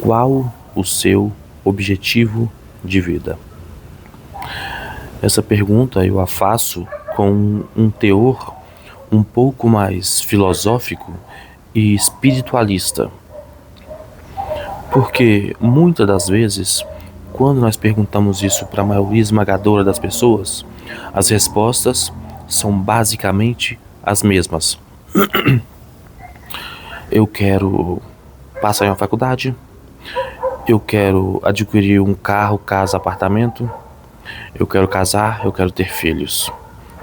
Qual o seu objetivo de vida? Essa pergunta eu a faço com um teor um pouco mais filosófico e espiritualista. Porque muitas das vezes, quando nós perguntamos isso para a maioria esmagadora das pessoas, as respostas são basicamente as mesmas. Eu quero passar em uma faculdade, eu quero adquirir um carro, casa, apartamento, eu quero casar, eu quero ter filhos,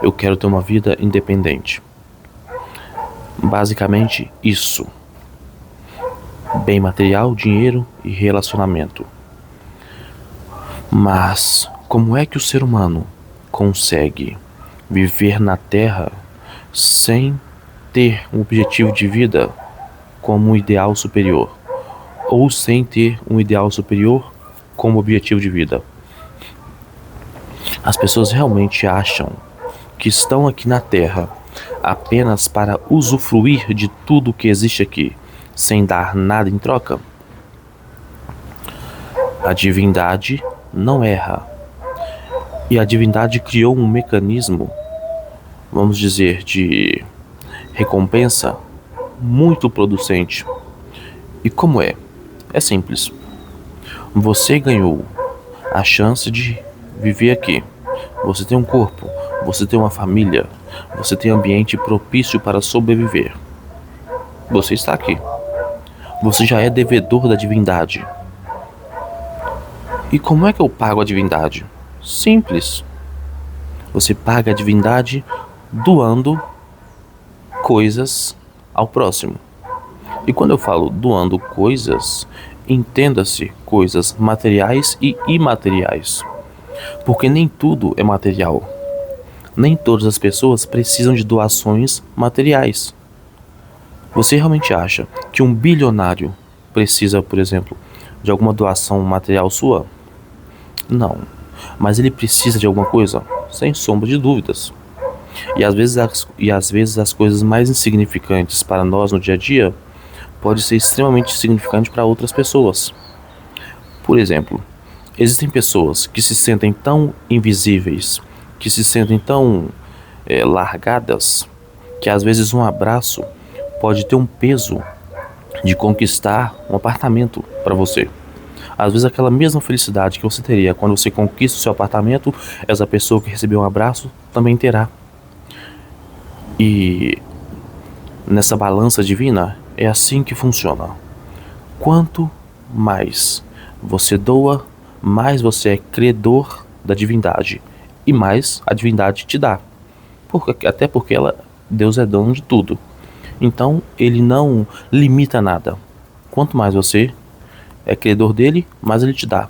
eu quero ter uma vida independente. Basicamente isso. Bem material, dinheiro e relacionamento. Mas como é que o ser humano consegue viver na Terra sem ter um objetivo de vida como um ideal superior? Ou sem ter um ideal superior como objetivo de vida? As pessoas realmente acham que estão aqui na Terra apenas para usufruir de tudo que existe aqui, sem dar nada em troca? A divindade não erra. E a divindade criou um mecanismo, vamos dizer, de recompensa muito producente. E como é? É simples. Você ganhou a chance de viver aqui. Você tem um corpo, você tem uma família, você tem ambiente propício para sobreviver. Você está aqui. Você já é devedor da divindade. E como é que eu pago a divindade? Simples. Você paga a divindade doando coisas ao próximo. E quando eu falo doando coisas, entenda-se coisas materiais e imateriais. Porque nem tudo é material. Nem todas as pessoas precisam de doações materiais. Você realmente acha que um bilionário precisa, por exemplo, de alguma doação material sua? Não. Mas ele precisa de alguma coisa? Sem sombra de dúvidas. E às vezes as coisas mais insignificantes para nós no dia a dia pode ser extremamente significante para outras pessoas. Por exemplo, existem pessoas que se sentem tão invisíveis, que se sentem tão largadas, que às vezes um abraço pode ter um peso de conquistar um apartamento para você. Às vezes aquela mesma felicidade que você teria quando você conquista o seu apartamento, essa pessoa que recebeu um abraço também terá. E nessa balança divina é assim que funciona. Quanto mais você doa, mais você é credor da divindade e mais a divindade te dá. Até porque Deus é dono de tudo. Então ele não limita nada. Quanto mais você é credor dele, mais ele te dá.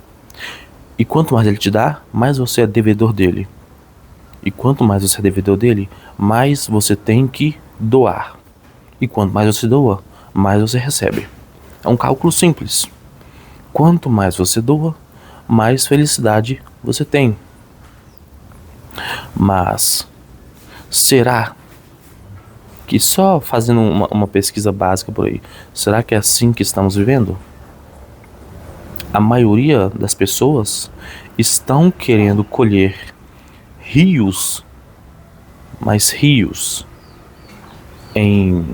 E quanto mais ele te dá, mais você é devedor dele. E quanto mais você é devedor dele, mais você tem que doar. E quanto mais você doa, mais você recebe. É um cálculo simples. Quanto mais você doa, mais felicidade você tem. Mas será que só fazendo uma pesquisa básica por aí, será que é assim que estamos vivendo? A maioria das pessoas estão querendo colher rios, mais rios, em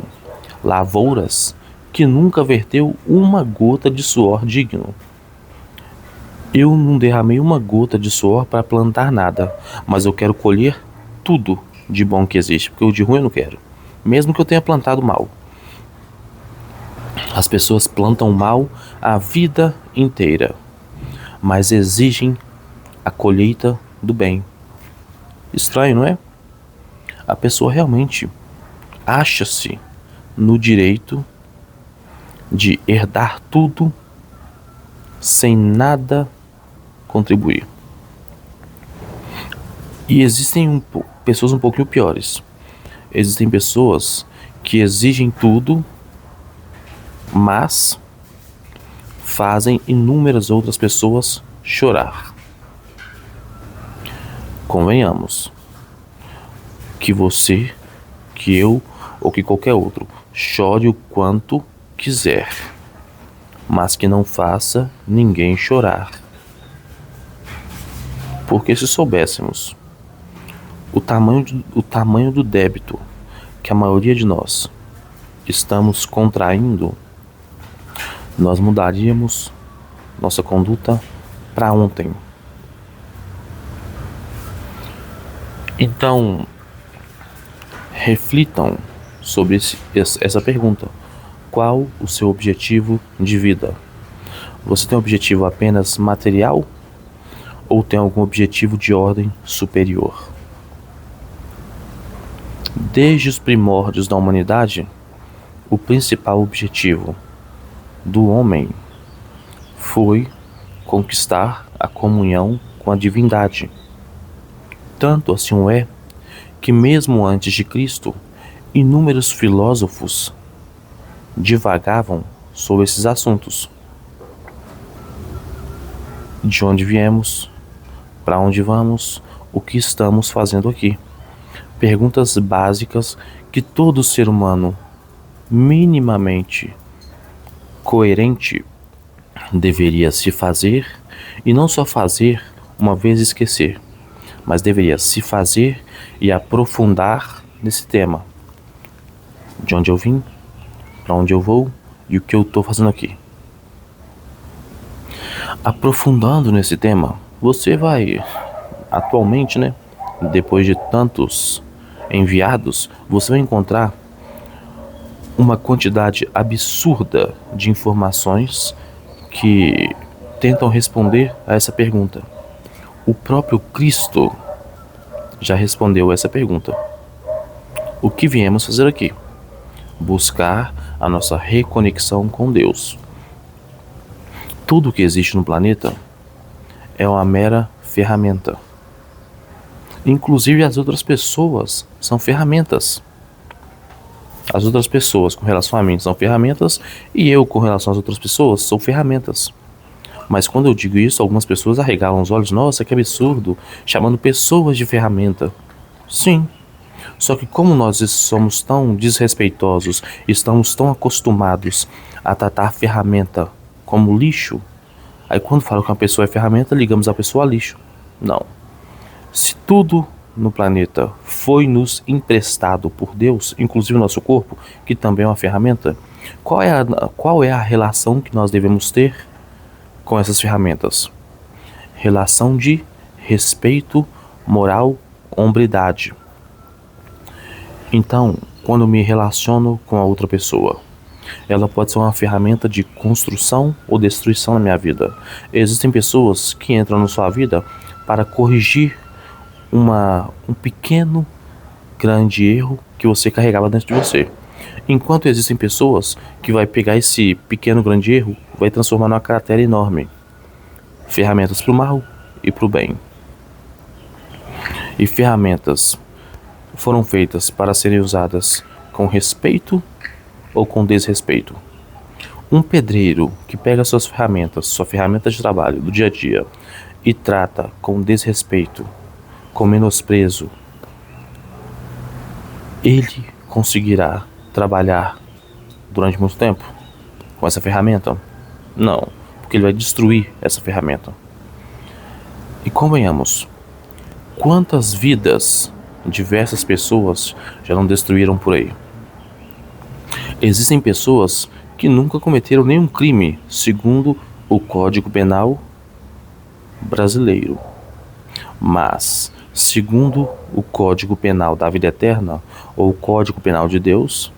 lavouras que nunca verteu uma gota de suor digno. Eu não derramei uma gota de suor para plantar nada, mas eu quero colher tudo de bom que existe, porque o de ruim eu não quero, mesmo que eu tenha plantado mal. As pessoas plantam mal a vida inteira, mas exigem a colheita do bem. Estranho, não é? A pessoa realmente acha-se no direito de herdar tudo sem nada contribuir. E existem pessoas um pouquinho piores. Existem pessoas que exigem tudo, mas fazem inúmeras outras pessoas chorar. Convenhamos que você, que eu ou que qualquer outro chore o quanto quiser, mas que não faça ninguém chorar. Porque se soubéssemos o tamanho do débito que a maioria de nós estamos contraindo, nós mudaríamos nossa conduta para ontem. Então, reflitam sobre essa pergunta. Qual o seu objetivo de vida? Você tem um objetivo apenas material ou tem algum objetivo de ordem superior? Desde os primórdios da humanidade, o principal objetivo do homem foi conquistar a comunhão com a divindade. Tanto assim é que mesmo antes de Cristo, inúmeros filósofos divagavam sobre esses assuntos. De onde viemos, para onde vamos, o que estamos fazendo aqui. Perguntas básicas que todo ser humano minimamente coerente deveria se fazer, e não só fazer uma vez esquecer, mas deveria se fazer e aprofundar nesse tema. De onde eu vim, para onde eu vou e o que eu estou fazendo aqui. Aprofundando nesse tema, você vai, atualmente, depois de tantos enviados, você vai encontrar uma quantidade absurda de informações que tentam responder a essa pergunta. O próprio Cristo já respondeu essa pergunta. O que viemos fazer aqui? Buscar a nossa reconexão com Deus. Tudo que existe no planeta é uma mera ferramenta. Inclusive as outras pessoas são ferramentas. As outras pessoas com relação a mim são ferramentas e eu com relação às outras pessoas sou ferramentas. Mas quando eu digo isso, algumas pessoas arregalam os olhos. Nossa, que absurdo, chamando pessoas de ferramenta. Sim, só que como nós somos tão desrespeitosos, estamos tão acostumados a tratar a ferramenta como lixo, aí quando falo que uma pessoa é ferramenta, ligamos a pessoa a lixo. Não. Se tudo no planeta foi nos emprestado por Deus, inclusive o nosso corpo, que também é uma ferramenta, qual é a relação que nós devemos ter com essas ferramentas? Relação de respeito, moral, hombridade. Então, quando eu me relaciono com a outra pessoa, ela pode ser uma ferramenta de construção ou destruição na minha vida. Existem pessoas que entram na sua vida para corrigir um pequeno, grande erro que você carregava dentro de você. Enquanto existem pessoas que vai pegar esse pequeno, grande erro, vai transformar numa cratera enorme. Ferramentas para o mal e para o bem. E ferramentas foram feitas para serem usadas com respeito ou com desrespeito. Um pedreiro que pega sua ferramenta de trabalho do dia a dia e trata com desrespeito, com menosprezo, ele conseguirá trabalhar durante muito tempo com essa ferramenta? Não, porque ele vai destruir essa ferramenta. E convenhamos, quantas vidas diversas pessoas já não destruíram por aí? Existem pessoas que nunca cometeram nenhum crime, segundo o Código Penal brasileiro. Mas, segundo o Código Penal da Vida Eterna, ou o Código Penal de Deus,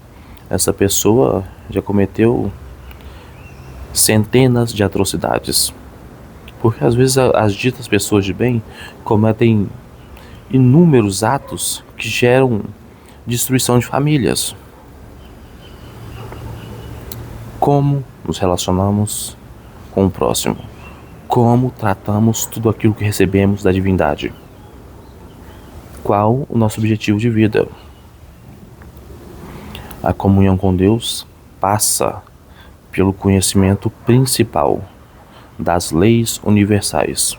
essa pessoa já cometeu centenas de atrocidades. Porque às vezes as ditas pessoas de bem cometem inúmeros atos que geram destruição de famílias. Como nos relacionamos com o próximo? Como tratamos tudo aquilo que recebemos da divindade? Qual o nosso objetivo de vida? A comunhão com Deus passa pelo conhecimento principal das leis universais.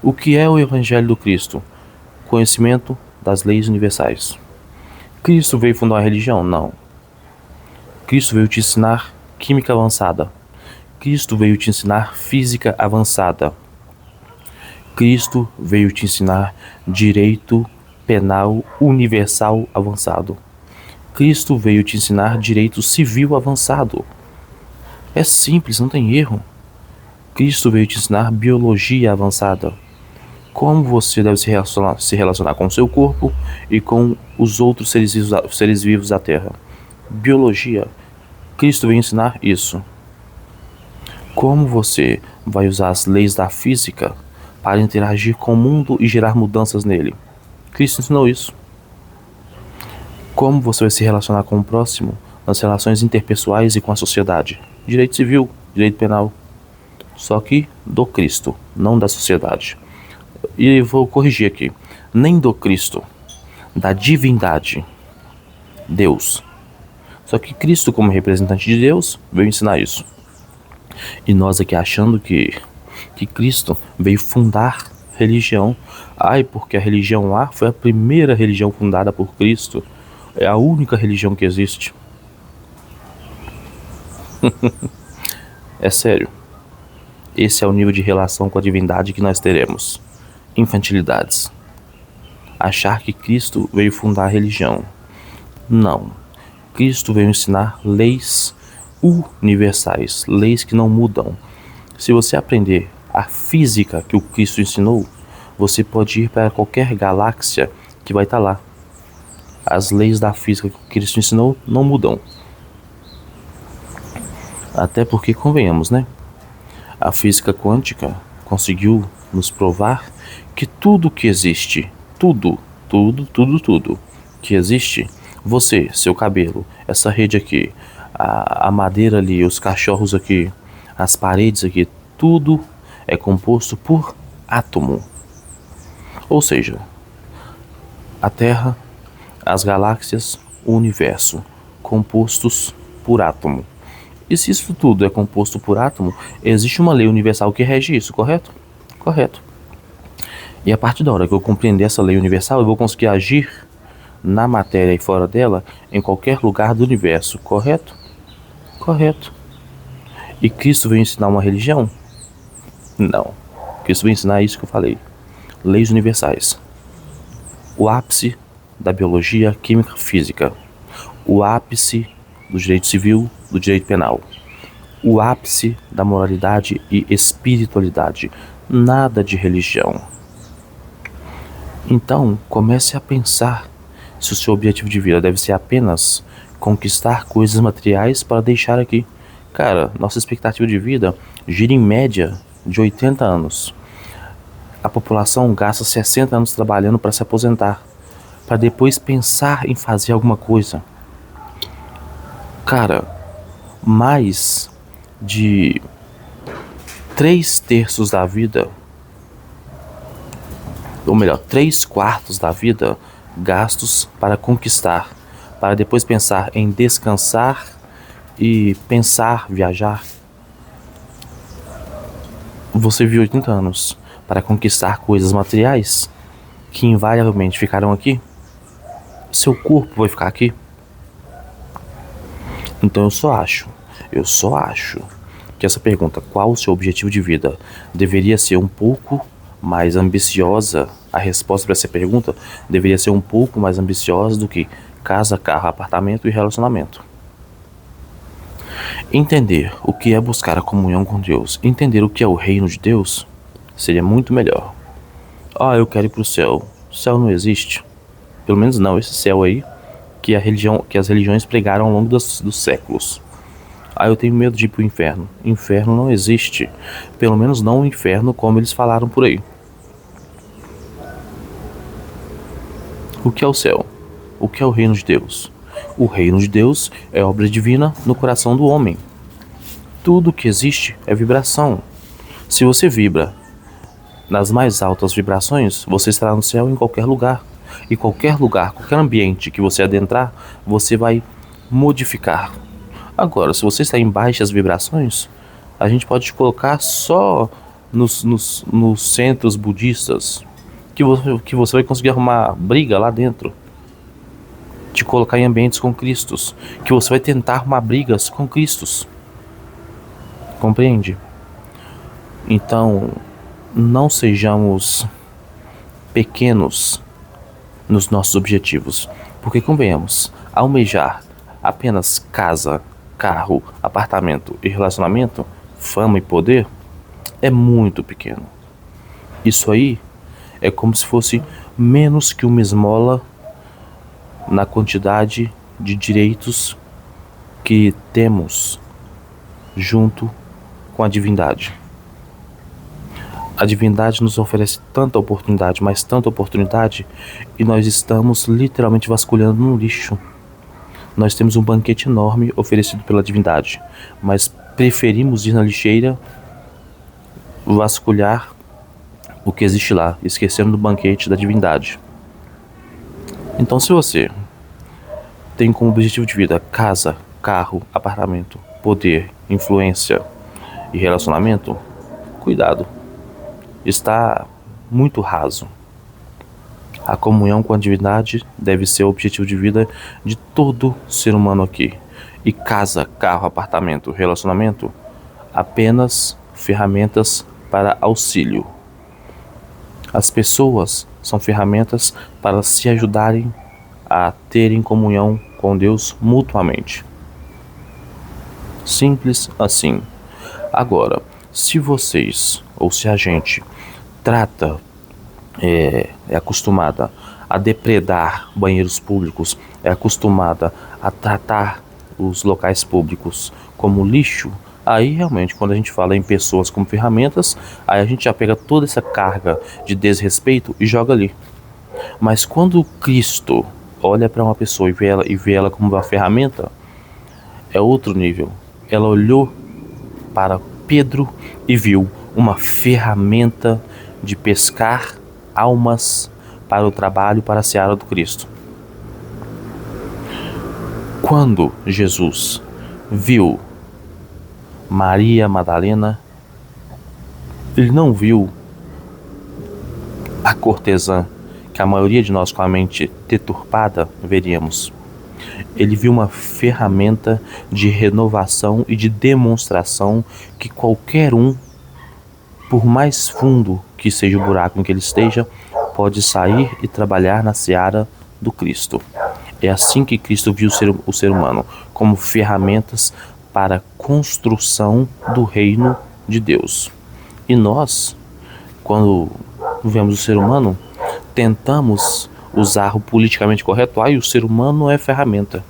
O que é o Evangelho do Cristo? Conhecimento das leis universais. Cristo veio fundar uma religião? Não. Cristo veio te ensinar química avançada. Cristo veio te ensinar física avançada. Cristo veio te ensinar direito penal universal avançado. Cristo veio te ensinar direito civil avançado. É simples, não tem erro. Cristo veio te ensinar biologia avançada. Como você deve se relacionar com o seu corpo e com os outros seres vivos da Terra. Biologia. Cristo veio ensinar isso. Como você vai usar as leis da física para interagir com o mundo e gerar mudanças nele. Cristo ensinou isso. Como você vai se relacionar com o próximo nas relações interpessoais e com a sociedade. Direito civil, direito penal. Só que do Cristo, não da sociedade. E vou corrigir aqui. Nem do Cristo, da divindade. Deus. Só que Cristo, como representante de Deus, veio ensinar isso. E nós aqui achando que Cristo veio fundar religião. Ai, porque a religião A foi a primeira religião fundada por Cristo. É a única religião que existe. É sério. Esse é o nível de relação com a divindade que nós teremos. Infantilidades. Achar que Cristo veio fundar a religião. Não. Cristo veio ensinar leis universais, leis que não mudam. Se você aprender a física que o Cristo ensinou, você pode ir para qualquer galáxia que vai estar lá. As leis da física que o Cristo ensinou não mudam. Até porque, convenhamos, né? A física quântica conseguiu nos provar que tudo que existe, tudo que existe, você, seu cabelo, essa rede aqui, a madeira ali, os cachorros aqui, as paredes aqui, tudo é composto por átomo. Ou seja, a Terra, as galáxias, o universo, compostos por átomo. E se isso tudo é composto por átomo, existe uma lei universal que rege isso, correto? Correto. E a partir da hora que eu compreender essa lei universal, eu vou conseguir agir na matéria e fora dela, em qualquer lugar do universo, correto? Correto. E Cristo veio ensinar uma religião? Não. Cristo veio ensinar isso que eu falei. Leis universais. O ápice da biologia, química, física. O ápice do direito civil, do direito penal. O ápice da moralidade e espiritualidade. Nada de religião. Então, comece a pensar se o seu objetivo de vida deve ser apenas conquistar coisas materiais para deixar aqui. Cara, nossa expectativa de vida gira em média de 80 anos. A população gasta 60 anos trabalhando para se aposentar, para depois pensar em fazer alguma coisa. Cara, mais de 3/3 da vida, ou melhor, 3/4 da vida gastos para conquistar, para depois pensar em descansar e pensar viajar. Você viu 80 anos para conquistar coisas materiais que invariavelmente ficarão aqui? Seu corpo vai ficar aqui? Então eu só acho que essa pergunta, qual o seu objetivo de vida, deveria ser um pouco mais ambiciosa. A resposta para essa pergunta deveria ser um pouco mais ambiciosa do que casa, carro, apartamento e relacionamento. Entender o que é buscar a comunhão com Deus, entender o que é o reino de Deus, seria muito melhor. Eu quero ir para o céu. O céu não existe. Pelo menos não esse céu aí que as religiões pregaram ao longo dos séculos. Eu tenho medo de ir para o inferno. Inferno não existe. Pelo menos não o inferno como eles falaram por aí. O que é o céu? O que é o reino de Deus? O reino de Deus é obra divina no coração do homem. Tudo que existe é vibração. Se você vibra nas mais altas vibrações, você estará no céu em qualquer lugar. E qualquer lugar, qualquer ambiente que você adentrar, você vai modificar. Agora, se você está em baixas vibrações, a gente pode te colocar só nos centros budistas, que você vai conseguir arrumar briga lá dentro. Te colocar em ambientes com Cristos, que você vai tentar arrumar brigas com Cristos. Compreende? Então, não sejamos pequenos nos nossos objetivos, porque convenhamos, almejar apenas casa, carro, apartamento e relacionamento, fama e poder, é muito pequeno. Isso aí é como se fosse menos que uma esmola na quantidade de direitos que temos junto com a divindade. A divindade nos oferece tanta oportunidade, mas tanta oportunidade, e nós estamos literalmente vasculhando no lixo. Nós temos um banquete enorme oferecido pela divindade, mas preferimos ir na lixeira vasculhar o que existe lá, esquecendo do banquete da divindade. Então, se você tem como objetivo de vida casa, carro, apartamento, poder, influência e relacionamento, cuidado, está muito raso. A comunhão com a divindade deve ser o objetivo de vida de todo ser humano aqui. E casa, carro, apartamento, relacionamento, apenas ferramentas para auxílio. As pessoas são ferramentas para se ajudarem a terem comunhão com Deus mutuamente. Simples assim. Agora, se vocês, ou se a gente trata, é acostumada a depredar banheiros públicos, é acostumada a tratar os locais públicos como lixo, aí realmente quando a gente fala em pessoas como ferramentas, aí a gente já pega toda essa carga de desrespeito e joga ali. Mas quando Cristo olha para uma pessoa e vê ela como uma ferramenta, é outro nível. Ela olhou para Pedro e viu uma ferramenta de pescar almas para o trabalho, para a seara do Cristo. Quando Jesus viu Maria Madalena, ele não viu a cortesã que a maioria de nós com a mente deturpada veríamos. Ele viu uma ferramenta de renovação e de demonstração que qualquer um, por mais fundo que seja o buraco em que ele esteja, pode sair e trabalhar na seara do Cristo. É assim que Cristo viu o ser humano, como ferramentas para a construção do reino de Deus. E nós, quando vemos o ser humano, tentamos usar o politicamente correto. O ser humano é ferramenta.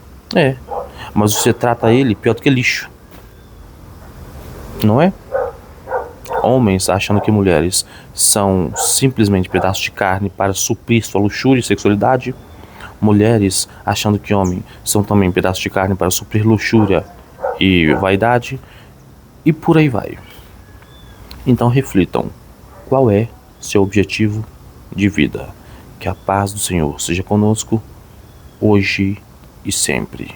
Mas você trata ele pior do que lixo. Não é? Homens achando que mulheres são simplesmente pedaços de carne para suprir sua luxúria e sexualidade. Mulheres achando que homens são também pedaços de carne para suprir luxúria e vaidade. E por aí vai. Então reflitam. Qual é seu objetivo de vida? Que a paz do Senhor seja conosco, hoje e sempre.